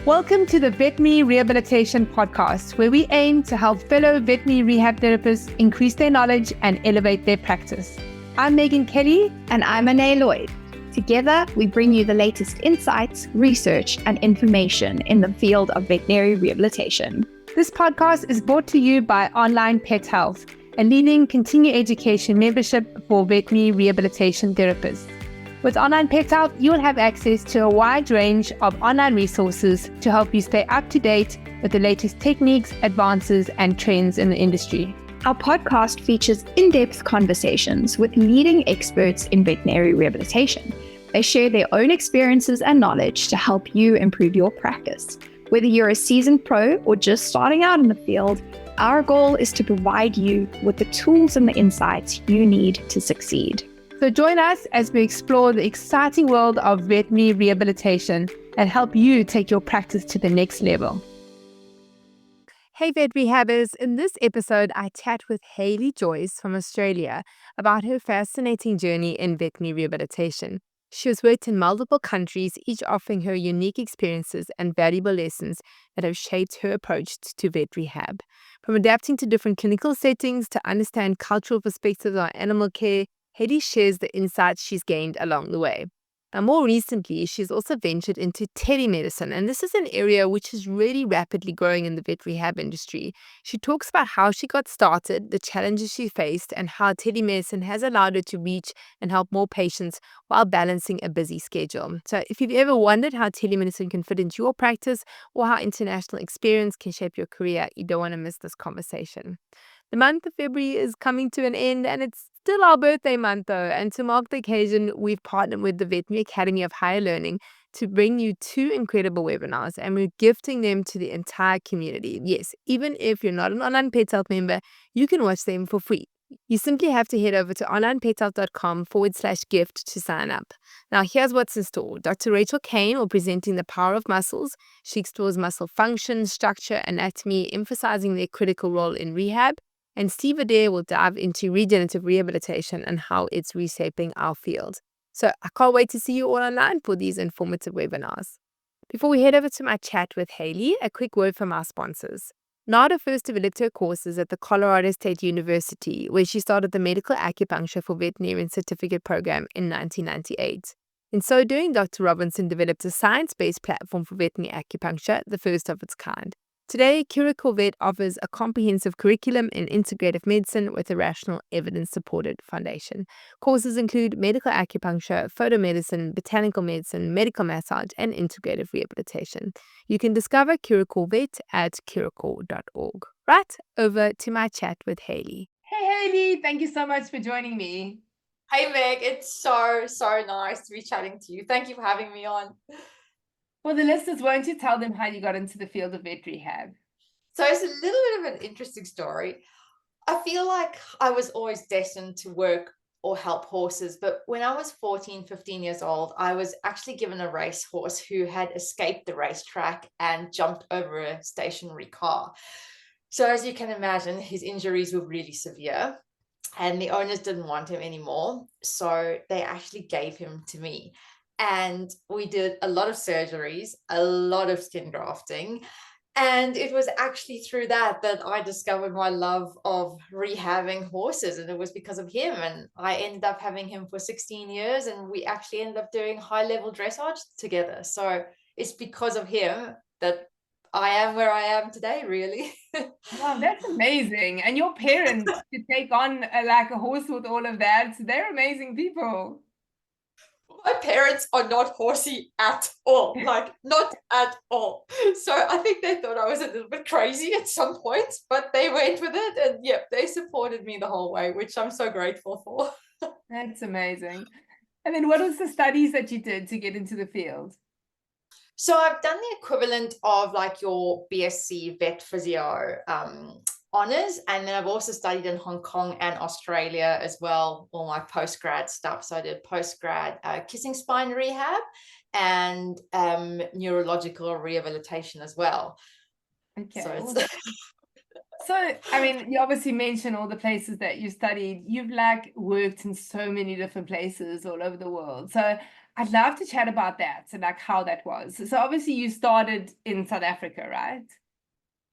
Welcome to the Veterinary Rehabilitation Podcast, where we aim to help fellow veterinary rehab therapists increase their knowledge and elevate their practice. I'm Megan Kelly. And I'm Hayleigh Joyce. Together, we bring you the latest insights, research, and information in the field of veterinary rehabilitation. This podcast is brought to you by Onlinepethealth, a leading continuing education membership for veterinary rehabilitation therapists. With Onlinepethealth, you'll have access to a wide range of online resources to help you stay up to date with the latest techniques, advances, and trends in the industry. Our podcast features in-depth conversations with leading experts in veterinary rehabilitation. They share their own experiences and knowledge to help you improve your practice. Whether you're a seasoned pro or just starting out in the field, our goal is to provide you with the tools and the insights you need to succeed. So join us as we explore the exciting world of veterinary rehabilitation and help you take your practice to the next level. Hey Vet Rehabbers, in this episode I chat with Hayleigh Joyce from Australia about her fascinating journey in veterinary rehabilitation. She has worked in multiple countries, each offering her unique experiences and valuable lessons that have shaped her approach to vet rehab. From adapting to different clinical settings to understand cultural perspectives on animal care, Hayleigh shares the insights she's gained along the way. Now, more recently, she's also ventured into telemedicine, and this is an area which is really rapidly growing in the vet rehab industry. She talks about how she got started, the challenges she faced, and how telemedicine has allowed her to reach and help more patients while balancing a busy schedule. So if you've ever wondered how telemedicine can fit into your practice or how international experience can shape your career, you don't want to miss this conversation. The month of February is coming to an end, and it's still our birthday month though, and to mark the occasion, we've partnered with the Veterinary Academy of Higher Learning to bring you 2 incredible webinars, and we're gifting them to the entire community. Yes, even if you're not an Onlinepethealth member, you can watch them for free. You simply have to head over to onlinepethealth.com/gift to sign up. Now, here's what's in store. Dr. Rachel Kane will be presenting the power of muscles. She explores muscle function, structure, anatomy, emphasizing their critical role in rehab. And Steve Adair will dive into regenerative rehabilitation and how it's reshaping our field. So I can't wait to see you all online for these informative webinars. Before we head over to my chat with Hayleigh, a quick word from our sponsors. Nada first developed her courses at the Colorado State University, where she started the Medical Acupuncture for Veterinarian Certificate program in 1998. In so doing, Dr. Robinson developed a science-based platform for veterinary acupuncture, the first of its kind. Today, CuraCorVet offers a comprehensive curriculum in integrative medicine with a rational, evidence-supported foundation. Courses include medical acupuncture, photomedicine, botanical medicine, medical massage, and integrative rehabilitation. You can discover CuraCorVet at curacor.org. Right, over to my chat with Hayleigh. Hey Hayleigh, thank you so much for joining me. Hey Meg, it's so nice to be chatting to you. Thank you for having me on. For the listeners, won't you tell them how you got into the field of vet rehab? So it's a little bit of an interesting story. I feel like I was always destined to work or help horses, but when I was 14, 15 years old, I was actually given a racehorse who had escaped the racetrack and jumped over a stationary car. So as you can imagine, his injuries were really severe and the owners didn't want him anymore. So they actually gave him to me. And we did a lot of surgeries, a lot of skin grafting. And it was actually through that I discovered my love of rehabbing horses. And it was because of him. And I ended up having him for 16 years. And we actually ended up doing high-level dressage together. So it's because of him that I am where I am today, really. Wow, that's amazing. And your parents to take on like a horse with all of that, they're amazing people. My parents are not horsey at all, like not at all. So I think they thought I was a little bit crazy at some points, but they went with it and they supported me the whole way, which I'm so grateful for. That's amazing. And then what was the studies that you did to get into the field? So I've done the equivalent of like your BSc vet physio honors, and then I've also studied in Hong Kong and Australia as well, all my postgrad stuff. So I did postgrad kissing spine rehab and neurological rehabilitation as well. Okay. So I mean, you obviously mentioned all the places that you studied. You've like worked in so many different places all over the world. So I'd love to chat about that and like how that was. So obviously you started in South Africa, right?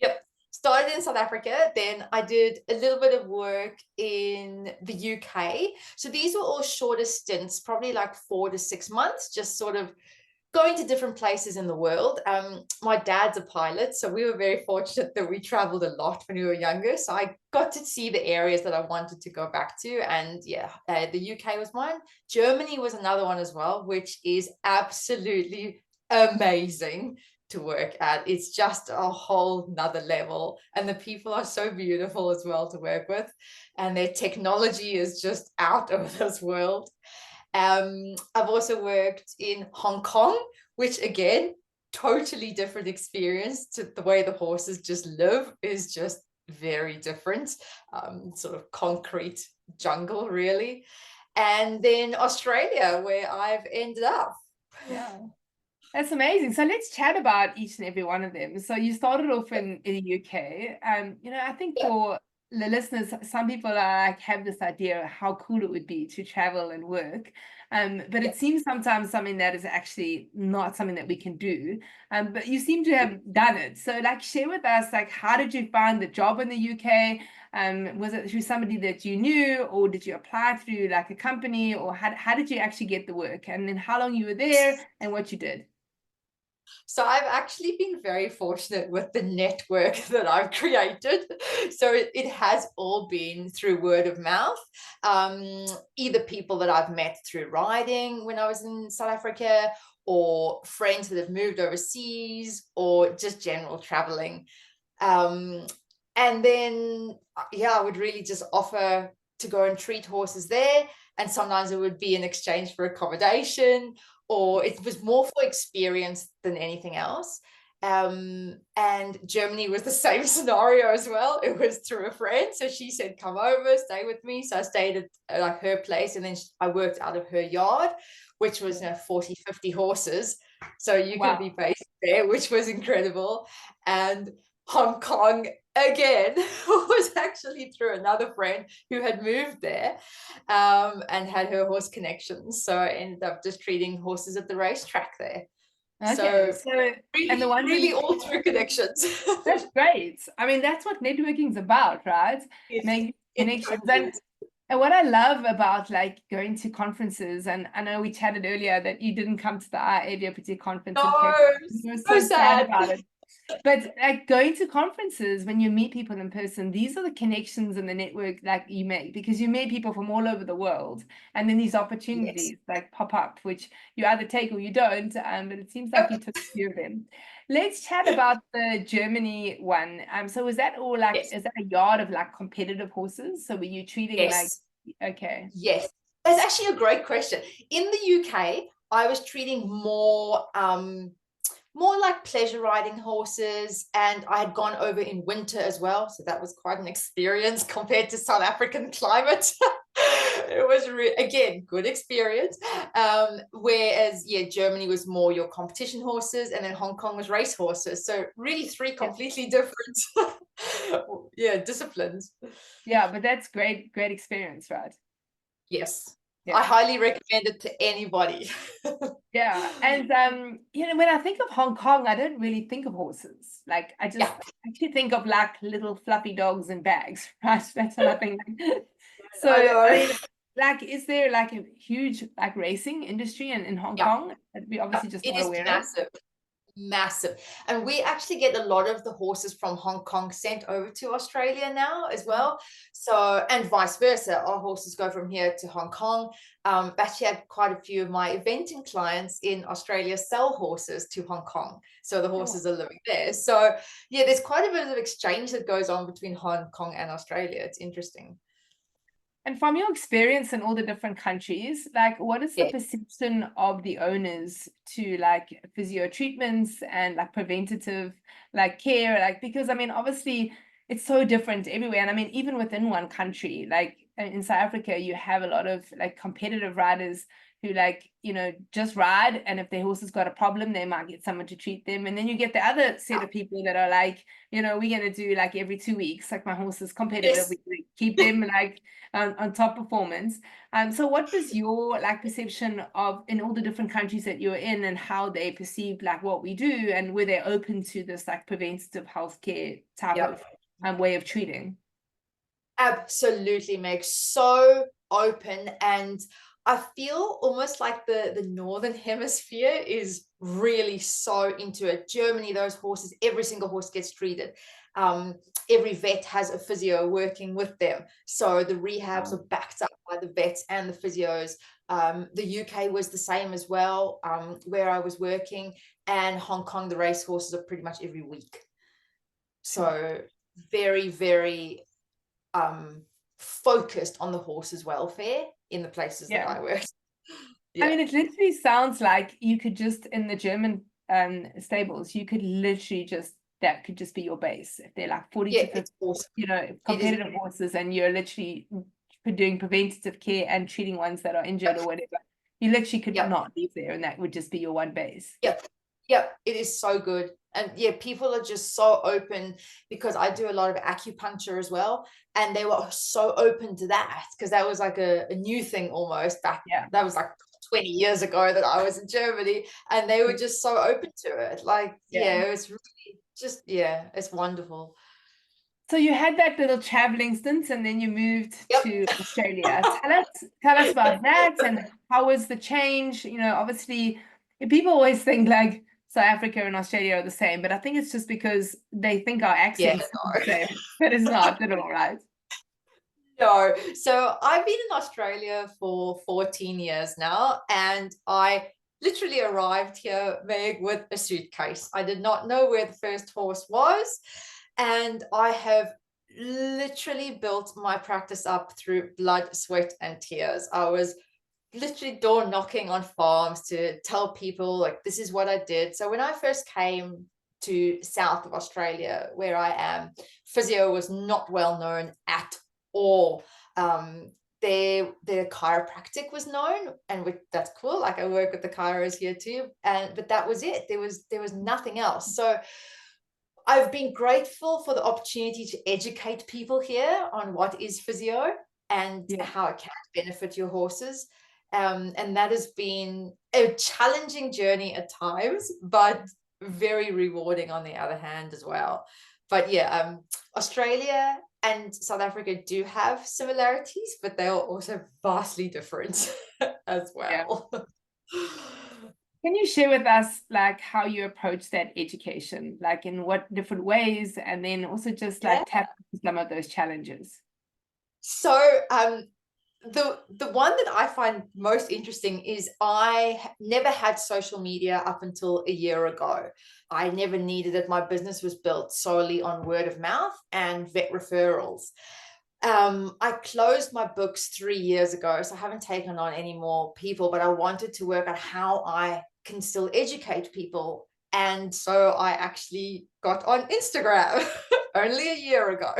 Yep. Started in South Africa, then I did a little bit of work in the UK. So these were all shorter stints, probably like 4 to 6 months, just sort of going to different places in the world. My dad's a pilot, so we were very fortunate that we traveled a lot when we were younger. So I got to see the areas that I wanted to go back to. And yeah, the UK was one. Germany was another one as well, which is absolutely amazing to work at. It's just a whole nother level. And the people are so beautiful as well to work with. And their technology is just out of this world. I've also worked in Hong Kong, which again, totally different experience. To the way the horses just live is just very different, sort of concrete jungle, really. And then Australia, where I've ended up. Yeah. That's amazing. So let's chat about each and every one of them. So you started off in the UK. I think for the listeners, some people are like have this idea of how cool it would be to travel and work. But it seems sometimes something that is actually not something that we can do. But you seem to have done it. So like share with us, like how did you find the job in the UK? Was it through somebody that you knew, or did you apply through like a company, or how did you actually get the work? And then how long you were there and what you did? So I've actually been very fortunate with the network that I've created. So it has all been through word of mouth, either people that I've met through riding when I was in South Africa, or friends that have moved overseas, or just general traveling. And then, yeah, I would really just offer to go and treat horses there. And sometimes it would be in exchange for accommodation, or it was more for experience than anything else. And Germany was the same scenario as well. It was through a friend. So she said, come over, stay with me. So I stayed at like her place, and then I worked out of her yard, which was 40, 50 horses. So you could be based there, which was incredible. And Hong Kong again was actually through another friend who had moved there, and had her horse connections. So I ended up just treating horses at the racetrack there. Okay, so really, and the one really all through connections. that's great. I mean, that's what networking's about, right? Yes, Making connections. totally And what I love about like going to conferences, and I know we chatted earlier that you didn't come to the IAVPT conference in Cape Town. You were so sad about it. But like going to conferences, when you meet people in person, these are the connections and the network that you make, because you meet people from all over the world, and then these opportunities like pop up, which you either take or you don't. But it seems like you took a few of them. Let's chat about the Germany one. So was that all like, is that a yard of like competitive horses? So were you treating like, okay. Yes, that's actually a great question. In the UK, I was treating more like pleasure riding horses, and I had gone over in winter as well, so that was quite an experience compared to South African climate. It was again good experience. Whereas Germany was more your competition horses, and then Hong Kong was race horses. So really three completely different disciplines. Yeah, but that's great experience, right? Yes. Yeah. I highly recommend it to anybody. Yeah. And when I think of Hong Kong, I don't really think of horses. Like I just actually think of like little fluffy dogs in bags, right? That's what I think. So I mean, like, is there like a huge like racing industry in Hong Kong that we obviously just not aware of? Massive. And we actually get a lot of the horses from Hong Kong sent over to Australia now as well. So, and vice versa, our horses go from here to Hong Kong. Actually had quite a few of my eventing clients in Australia sell horses to Hong Kong. So the horses are living there. So yeah, there's quite a bit of exchange that goes on between Hong Kong and Australia. It's interesting. And from your experience in all the different countries, like what is the perception of the owners to like physio treatments and like preventative like care? Like, because I mean, obviously it's so different everywhere. And I mean, even within one country, like in South Africa, you have a lot of like competitive riders who like, you know, just ride, and if their horse has got a problem, they might get someone to treat them. And then you get the other set of people that are like, you know, we're going to do like every 2 weeks, like my horse is competitive, Yes. we keep them like on top performance. So what was your like perception of in all the different countries that you're in, and how they perceived like what we do, and were they open to this like preventative healthcare type Yep. of way of treating? Absolutely, Meg. So open. And I feel almost like the Northern Hemisphere is really so into it. Germany, those horses, every single horse gets treated. Every vet has a physio working with them. So the rehabs are backed up by the vets and the physios. The UK was the same as well, where I was working, and Hong Kong, the race horses are pretty much every week. So very, very focused on the horse's welfare in the places that I work. I mean, it literally sounds like you could just, in the German stables, you could literally just, that could just be your base. If they're like 40 to 50, awesome. you know, competitive horses, and you're literally doing preventative care and treating ones that are injured or whatever, you literally could not leave there, and that would just be your one base. Yep, it is so good. And yeah, people are just so open, because I do a lot of acupuncture as well. And they were so open to that, because that was like a new thing almost back. That was like 20 years ago that I was in Germany, and they were just so open to it. Like, it was really just, it's wonderful. So you had that little traveling stint, and then you moved to Australia. Tell us about that, and how was the change? You know, obviously people always think like South Africa and Australia are the same, but I think it's just because they think our accents are the same, but it's not at all, right? No. So I've been in Australia for 14 years now, and I literally arrived here, Meg, with a suitcase. I did not know where the first horse was, and I have literally built my practice up through blood, sweat, and tears. I was literally door knocking on farms to tell people, like, this is what I did. So when I first came to south of Australia, where I am, physio was not well known at all. Their chiropractic was known, and that's cool. Like, I work with the chiros here too, but that was it. There was nothing else. So I've been grateful for the opportunity to educate people here on what is physio and how it can benefit your horses. And that has been a challenging journey at times, but very rewarding on the other hand as well. But Australia and South Africa do have similarities, but they are also vastly different as well. Can you share with us like how you approach that education, like in what different ways, and then also just like tap into some of those challenges? So the one that I find most interesting is I never had social media up until a year ago. I never needed it. My business was built solely on word of mouth and vet referrals. I closed my books 3 years ago, so I haven't taken on any more people, but I wanted to work out how I can still educate people. And so I actually got on Instagram only a year ago,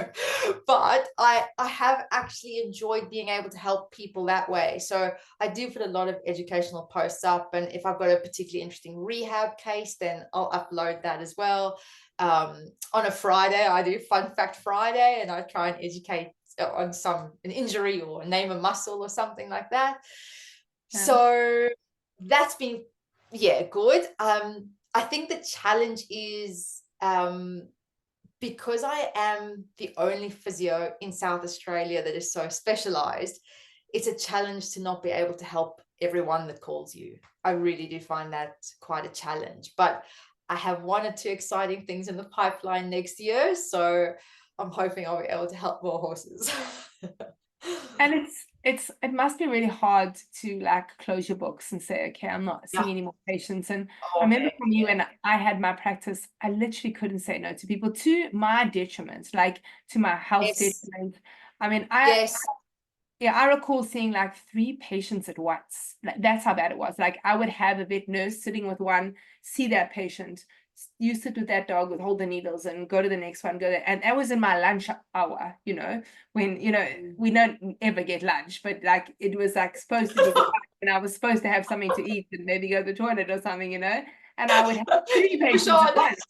but I have actually enjoyed being able to help people that way. So I do put a lot of educational posts up, and if I've got a particularly interesting rehab case, then I'll upload that as well. On a Friday, I do Fun Fact Friday, and I try and educate on an injury or name a muscle or something like that. So that's been good. I think the challenge is because I am the only physio in South Australia that is so specialized, it's a challenge to not be able to help everyone that calls you. I really do find that quite a challenge, but I have 1 or 2 exciting things in the pipeline next year, so I'm hoping I'll be able to help more horses. And it must be really hard to like close your books and say, okay, I'm not seeing any more patients. And I remember for me when I had my practice, I literally couldn't say no to people, to my detriment, like to my health detriment. I mean, I recall seeing like 3 patients at once. Like, that's how bad it was. Like, I would have a vet nurse sitting with one, see that patient, you sit with that dog, hold the needles, and go to the next one, go there. And that was in my lunch hour, you know, when, you know, we don't ever get lunch, but like, it was like supposed to be and I was supposed to have something to eat and maybe go to the toilet or something, and I would have 3 For patients sure. at once.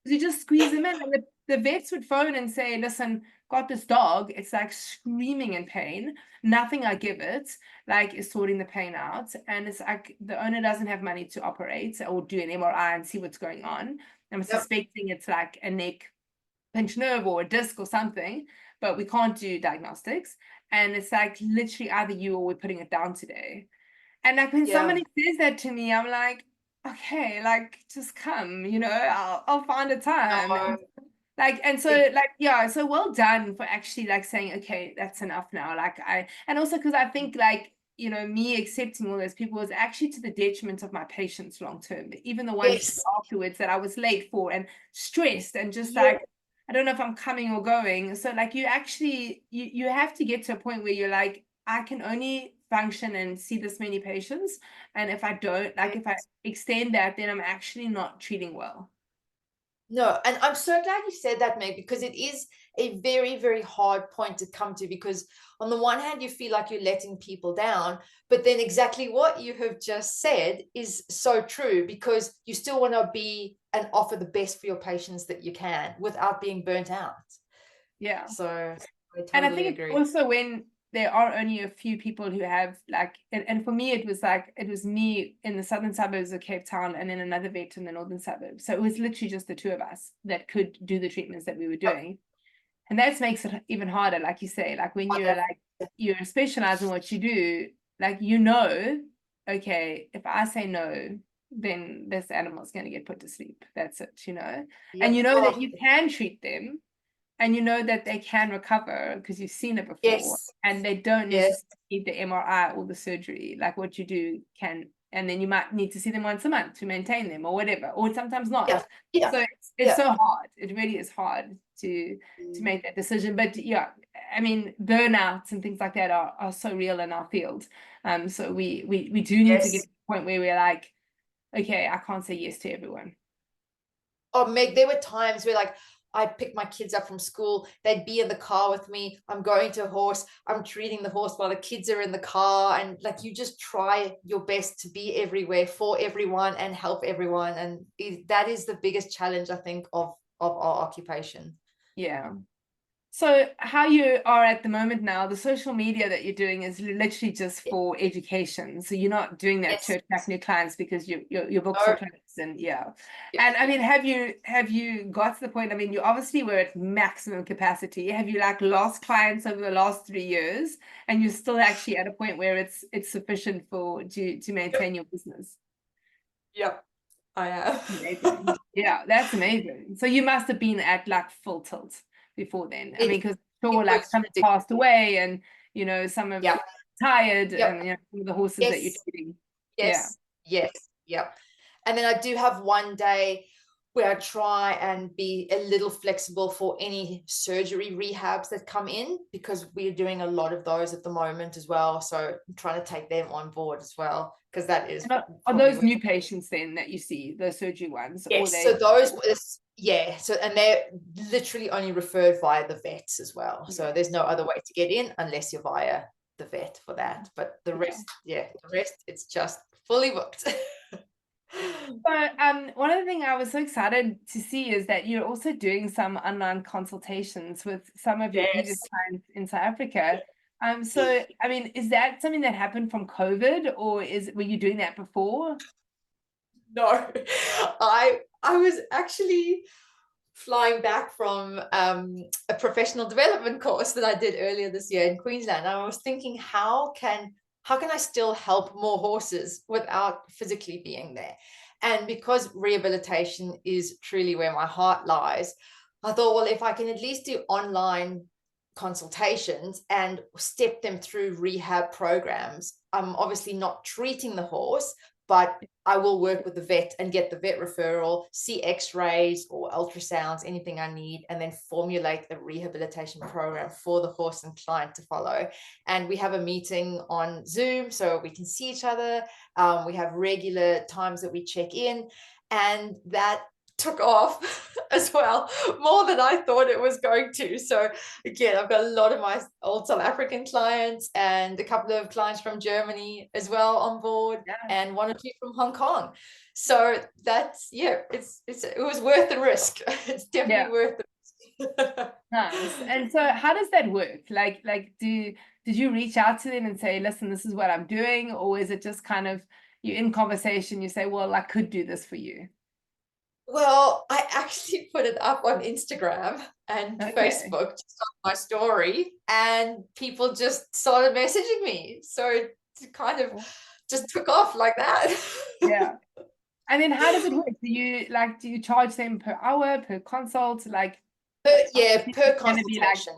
You just squeeze them in, and the vets would phone and say, listen, got this dog, it's like screaming in pain. Nothing I give it like is sorting the pain out. And it's like the owner doesn't have money to operate or do an MRI and see what's going on. I'm suspecting it's like a neck pinched nerve or a disc or something, but we can't do diagnostics. And it's like literally either you or we're putting it down today. And like when somebody says that to me, I'm like, okay, like just come, I'll find a time. No. And so so well done for actually like saying, okay, that's enough now. And also because I think like, me accepting all those people was actually to the detriment of my patients long term, even the ones afterwards that I was late for and stressed and just like, I don't know if I'm coming or going. So like you actually, you have to get to a point where you're like, I can only function and see this many patients. And if I don't, like if I extend that, then I'm actually not treating well. No, and I'm so glad you said that, Meg, because it is a very, very hard point to come to, because on the one hand, you feel like you're letting people down, but then exactly what you have just said is so true, because you still want to be and offer the best for your patients that you can without being burnt out. Yeah. So I totally and I think agree. also when there are only a few people who have like, and for me, it was me in the southern suburbs of Cape Town and then another vet in the northern suburbs. So it was literally just the two of us that could do the treatments that we were doing. And that makes it even harder, like you say, like when you're specialized in what you do, like, okay, if I say no, then this animal's going to get put to sleep. That's it, and that you can treat them and that they can recover because you've seen it before, and they don't necessarily need the MRI or the surgery. Like what you do can, and then you might need to see them once a month to maintain them or whatever, or sometimes not. So it's so hard. It really is hard to make that decision. But I mean, burnouts and things like that are so real in our field. So we do need to get to the point where we're like, okay, I can't say yes to everyone. Oh, Meg, there were times where like I pick my kids up from school, they'd be in the car with me, I'm going to a horse, I'm treating the horse while the kids are in the car, and like you just try your best to be everywhere for everyone and help everyone, and that is the biggest challenge, I think, of our occupation. Yeah. So how you are at the moment now, the social media that you're doing is literally just for education. So you're not doing that to attract new clients because your books are closed, and And I mean, have you got to the point? I mean, you obviously were at maximum capacity. Have you like lost clients over the last 3 years, and you're still actually at a point where it's sufficient to maintain your business? Yep, I am. Amazing. Yeah, that's amazing. So you must have been at like full tilt before then. I mean, because sure, like some have passed away, and some have retired, and some of the horses that you're treating. Yes. And then I do have one day where I try and be a little flexible for any surgery rehabs that come in, because we're doing a lot of those at the moment as well. So I'm trying to take them on board as well, because that is. Are those new patients then that you see, those surgery ones? Yes, so those, so and they're literally only referred via the vets as well. So there's no other way to get in unless you're via the vet for that. But the rest, it's just fully booked. But one of the things I was so excited to see is that you're also doing some online consultations with some of your previous clients in South Africa. So I mean, is that something that happened from COVID, or were you doing that before? No, I was actually flying back from a professional development course that I did earlier this year in Queensland. I was thinking, how can I still help more horses without physically being there? And because rehabilitation is truly where my heart lies, I thought, well, if I can at least do online consultations and step them through rehab programs, I'm obviously not treating the horse, but I will work with the vet and get the vet referral, see x-rays or ultrasounds, anything I need, and then formulate a rehabilitation program for the horse and client to follow. And we have a meeting on Zoom so we can see each other. We have regular times that we check in, and that took off as well, more than I thought it was going to. So again, I've got a lot of my old South African clients and a couple of clients from Germany as well on board, and one or two from Hong Kong. So that's, it was worth the risk. It's definitely worth the risk. Nice. And so how does that work? Like did you reach out to them and say, listen, this is what I'm doing? Or is it just kind of you're in conversation, you say, well, I could do this for you? Well, I actually put it up on Instagram and Facebook, just on my story, and people just started messaging me. So it kind of just took off like that. Yeah. And then how does it work? Do you charge them per hour, per consult? Per consultation.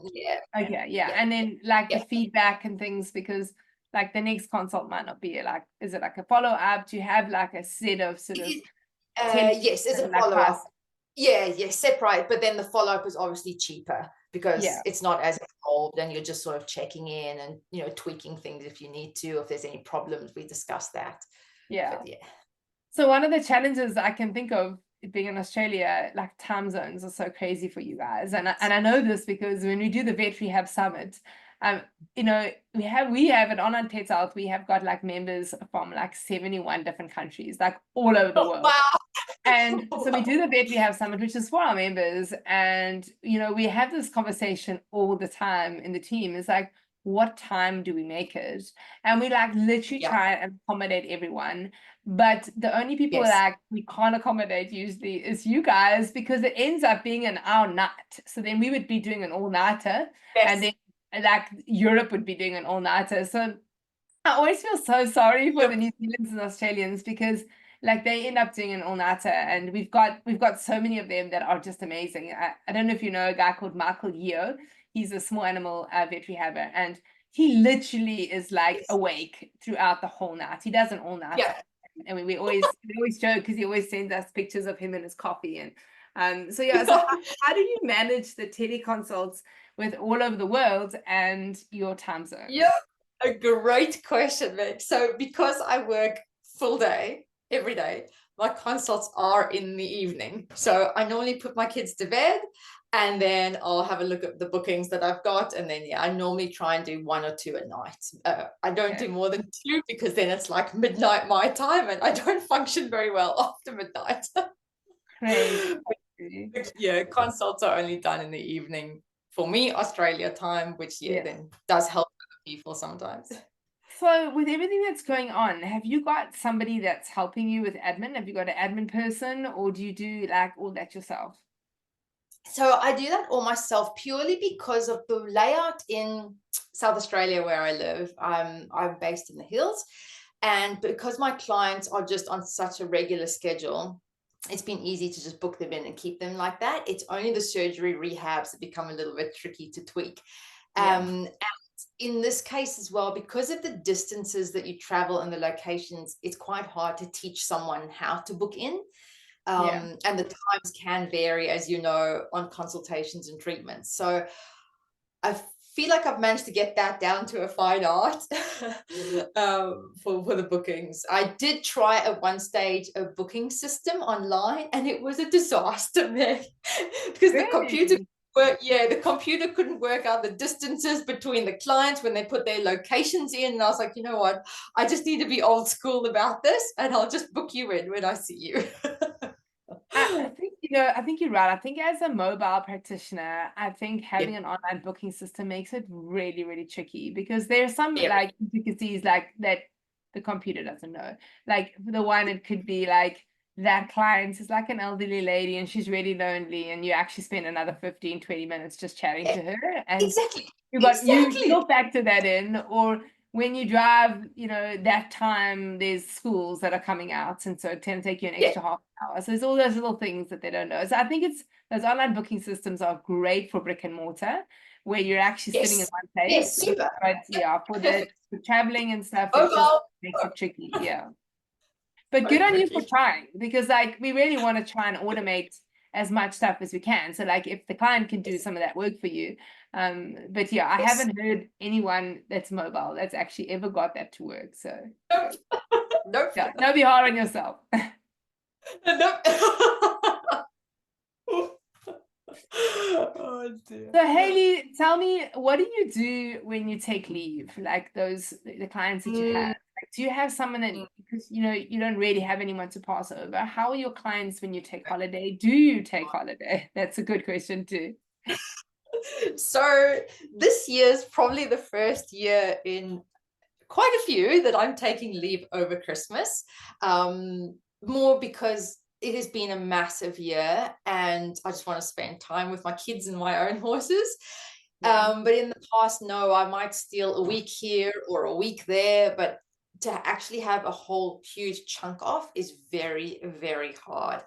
And then the feedback and things, because like the next consult might not be like, is it like a follow-up? Do you have like a set of sort of yes, as a follow-up. Separate, but then the follow-up is obviously cheaper because it's not as involved, and you're just sort of checking in and tweaking things if you need to. If there's any problems, we discuss that. So one of the challenges I can think of being in Australia, like time zones are so crazy for you guys, and I know this because when we do the Vet Rehab Summit, we have at Onlinepethealth, we have got like members from like 71 different countries, like all over the world. Wow. And so we do the Vet Rehab Summit, which is for our members, and we have this conversation all the time in the team. It's like, what time do we make it? And we like literally try and accommodate everyone, but the only people that we can't accommodate usually is you guys, because it ends up being an hour night. So then we would be doing an all-nighter, and then like Europe would be doing an all-nighter. So I always feel so sorry for the New Zealanders and Australians, because like they end up doing an all-nighter, and we've got so many of them that are just amazing. I don't know if you know a guy called Michael Yeo. He's a small animal vet rehabber, and he literally is like awake throughout the whole night. He does an all-nighter. I mean, we always joke because he always sends us pictures of him and his coffee. And so how do you manage the teleconsults with all over the world and your time zone? A great question, Meg. So because I work full day every day, my consults are in the evening. So I normally put my kids to bed, and then I'll have a look at the bookings that I've got. And then, I normally try and do 1 or 2 at night. I don't do more than 2, because then it's like midnight my time, and I don't function very well after midnight. Crazy. Consults are only done in the evening for me, Australia time, which then does help other people sometimes. So with everything that's going on, have you got somebody that's helping you with admin? Have you got an admin person, or do you do like all that yourself? So I do that all myself, purely because of the layout in South Australia where I live. I'm based in the hills, and because my clients are just on such a regular schedule, it's been easy to just book them in and keep them like that. It's only the surgery rehabs that become a little bit tricky to tweak. And in this case as well, because of the distances that you travel and the locations, it's quite hard to teach someone how to book in. And the times can vary, as you know, on consultations and treatments. So I feel like I've managed to get that down to a fine art for the bookings. I did try at one stage a booking system online, and it was a disaster, man, because the computer couldn't work out the distances between the clients when they put their locations in. And I was like, you know what? I just need to be old school about this, and I'll just book you in when I see you. I think you're right. I think as a mobile practitioner, I think having an online booking system makes it really, really tricky, because there are some like intricacies like that the computer doesn't know. Like the one, it could be like that client is like an elderly lady and she's really lonely, and you actually spend another 15-20 minutes just chatting to her, and you go factor that in. Or when you drive, that time there's schools that are coming out, and so it can take you an extra half an hour. So there's all those little things that they don't know. So I think those online booking systems are great for brick and mortar, where you're actually sitting in one place. Yes, super. But for traveling and stuff, it just makes it tricky. But good on you for trying, because like we really want to try and automate as much stuff as we can. So like if the client can do some of that work for you. But I haven't heard anyone that's mobile that's actually ever got that to work. So nope. Don't be hard on yourself. Nope. So Hayleigh, tell me, what do you do when you take leave? Like the clients that you have. Like, do you have someone that, because you don't really have anyone to pass over? How are your clients when you take holiday? Do you take holiday? That's a good question too. So this year's probably the first year in quite a few that I'm taking leave over Christmas. More because it has been a massive year and I just want to spend time with my kids and my own horses. But in the past, no, I might steal a week here or a week there, but to actually have a whole huge chunk off is very, very hard.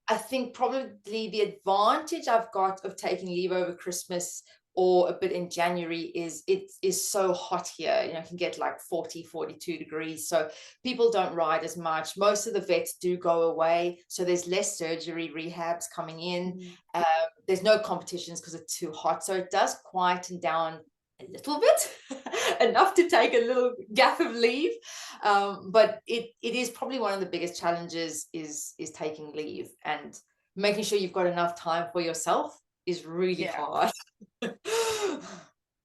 I think probably the advantage I've got of taking leave over Christmas or a bit in January is it is so hot here. It can get like 40, 42 degrees. So people don't ride as much. Most of the vets do go away. So there's less surgery rehabs coming in. There's no competitions because it's too hot. So it does quieten down a little bit, enough to take a little gap of leave. But it is probably one of the biggest challenges is taking leave, and making sure you've got enough time for yourself is really hard.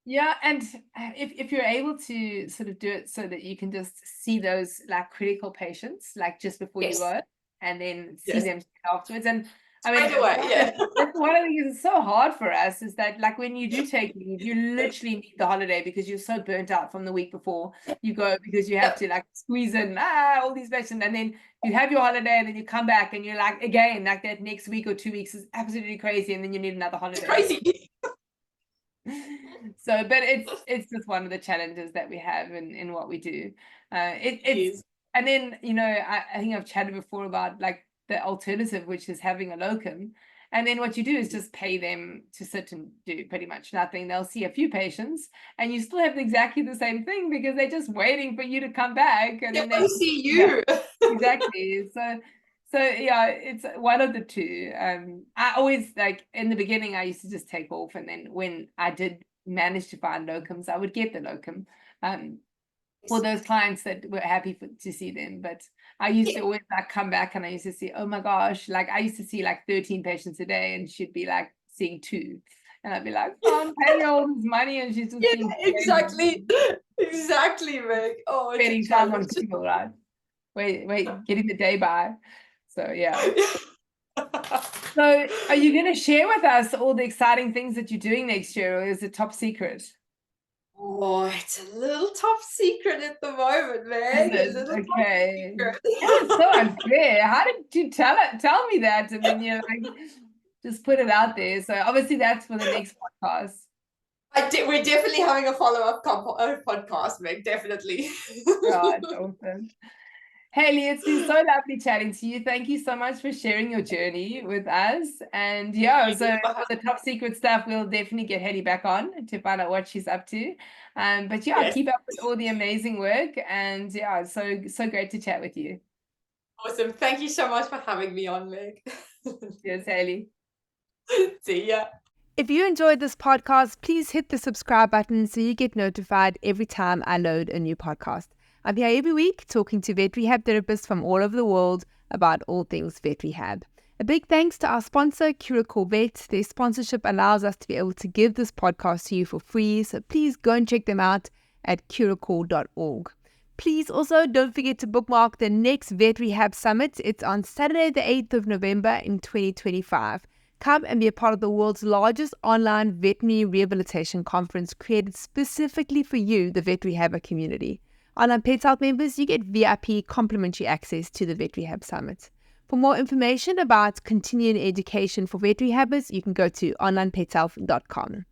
Yeah, and if you're able to sort of do it so that you can just see those like critical patients like just before you go, and then see them afterwards. And I mean, that's one of the things that's so hard for us is that like when you do take leave, you literally need the holiday because you're so burnt out from the week before you go, because you have to like squeeze in all these patients, and then you have your holiday and then you come back and you're like, again, like that next week or 2 weeks is absolutely crazy, and then you need another holiday. It's crazy. So, but it's just one of the challenges that we have in what we do. It's and then I think I've chatted before about like the alternative, which is having a locum, and then what you do is just pay them to sit and do pretty much nothing. They'll see a few patients, and you still have exactly the same thing because they're just waiting for you to come back, and then they see you. Exactly. So yeah, it's one of the two. I always, like in the beginning, I used to just take off, and then when I did manage to find locums, I would get the locum for those clients that were happy to see them. But I used to always like come back, and I used to see, oh my gosh, like I used to see like 13 patients a day, and she'd be like seeing 2, and I'd be like, oh, I'm paying all this money, and she's just seeing 2. Exactly, Meg. Oh, spending time on people, right? Wait, getting the day by. So yeah. So are you going to share with us all the exciting things that you're doing next year, or is it top secret? Oh, it's a little top secret at the moment, Meg. Okay. That is so unfair. How did you tell me that, and then you're like, just put it out there? So obviously that's for the next podcast. We're definitely having a follow-up podcast, Meg. Definitely. Right, awesome. Hayleigh, it's been so lovely chatting to you. Thank you so much for sharing your journey with us. And yeah, so for the top secret stuff, we'll definitely get Hayleigh back on to find out what she's up to. But yeah, keep up with all the amazing work. And yeah, so great to chat with you. Awesome. Thank you so much for having me on, Meg. Cheers, Hayleigh. See ya. If you enjoyed this podcast, please hit the subscribe button so you get notified every time I load a new podcast. I'm here every week talking to vet rehab therapists from all over the world about all things vet rehab. A big thanks to our sponsor, Curacao Vet. Their sponsorship allows us to be able to give this podcast to you for free, so please go and check them out at curacao.org. Please also don't forget to bookmark the next Vet Rehab Summit. It's on Saturday the 8th of November in 2025. Come and be a part of the world's largest online veterinary rehabilitation conference created specifically for you, the vet rehabber community. Onlinepethealth members, you get VIP complimentary access to the Vet Rehab Summit. For more information about continuing education for vet rehabbers, you can go to onlinepethealth.com.